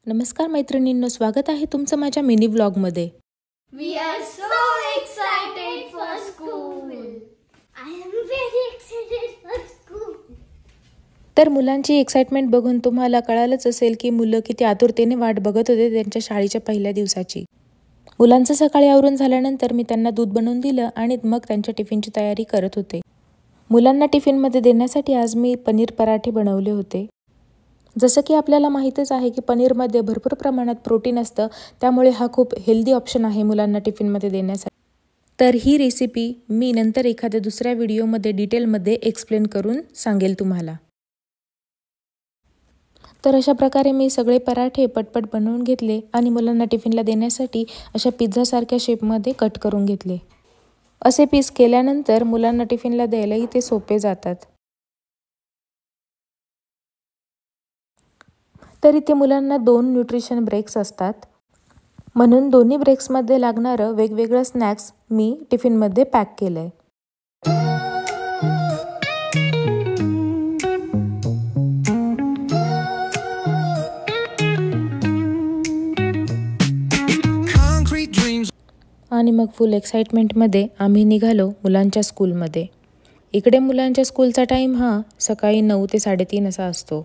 नमस्कार मैत्रिणींनो, स्वागत आहे तुमचं माझ्या mini व्लॉगमध्ये। We are so excited for school. I am very excited for school. तर मुलांची एक्साइटमेंट बघून तुम्हाला कळालंच असेल की मुलं किती आतुरतेने वाट बघत होते त्यांच्या शाळेच्या पहिल्या दिवसाची। मुलांचं सकाळी आवरून झाल्यानंतर मी त्यांना दूध बनवून दिलं आणि मग त्यांच्या टिफिनची तयारी करत होते। मुलांना टिफिनमध्ये देण्यासाठी आज मी पनीर पराठे बनवले होते। जसं की आपल्याला माहितच आहे की पनीरमध्ये भरपूर प्रमाणात प्रोटीन असतं, त्यामुळे हा खूप हेल्दी ऑप्शन आहे मुलांना टिफिनमध्ये देण्यासाठी। तर ही रेसिपी मी नंतर एखाद्या दुसऱ्या व्हिडिओमध्ये डिटेलमध्ये एक्सप्लेन करून सांगेल तुम्हाला। तर अशा प्रकारे मी सगळे पराठे पटपट बनवून घेतले आणि मुलांना टिफिनला देण्यासाठी अशा पिझ्झासारख्या शेपमध्ये कट करून घेतले। असे पीस केल्यानंतर मुलांना टिफिनला द्यायलाही ते सोपे जातात। तर इथे मुलांना 2 न्यूट्रिशन ब्रेक्स असतात, म्हणून दोन्ही ब्रेक्समध्ये लागणारं वेगवेगळं स्नॅक्स मी टिफिनमध्ये पॅक केलंय। आणि मग फुल एक्साइटमेंटमध्ये आम्ही निघालो मुलांच्या स्कूलमध्ये। इकडे मुलांच्या स्कूलचा टाइम हा सकाळी 9 ते 3:30 असा असतो।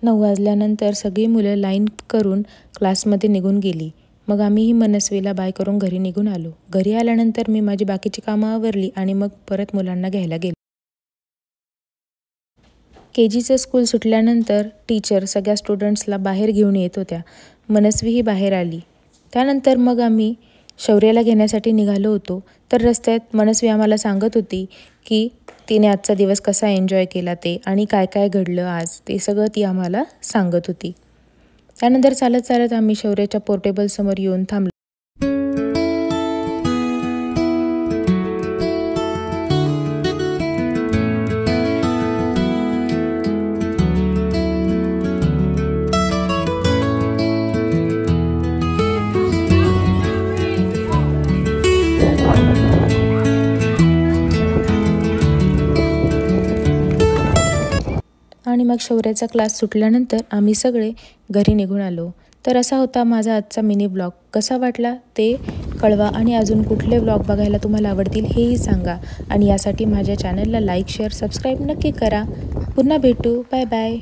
9 वाजल्यानंतर सगळी मुलं लाईन करून क्लासमध्ये निघून गेली। मग आम्हीही मनस्वीला बाय करून घरी निघून आलो। घरी आल्यानंतर मी माझी बाकीची कामं आवरली आणि मग परत मुलांना घ्यायला गेले। केजीचं स्कूल सुटल्यानंतर टीचर सगळ्या स्टुडंट्सला बाहेर घेऊन येत होत्या। मनस्वीही बाहेर आली। त्यानंतर मग आम्ही शौर्याला घेण्यासाठी निघालो होतो। तर रस्त्यात मनस्वी आम्हाला सांगत होती की तिने आजचा दिवस कसा एन्जॉय केला ते आणि काय काय घडलं आज ते सगळं ती आम्हाला सांगत होती। त्यानंतर चालत चालत आम्ही शौर्याच्या पोर्टेबल समोर येऊन थांबलो। आणि मग शौर्याचा क्लास सुटल्यानंतर आम्ही सगळे घरी निघून आलो। तर असा होता माझा आजचा मिनी ब्लॉग। कसा वाटला ते कळवा आणि अजून कुठले ब्लॉग बघायला तुम्हाला आवडतील हेही सांगा आणि यासाठी माझ्या चॅनलला लाईक, शेअर, सबस्क्राईब नक्की करा। पुन्हा भेटू। Bye bye.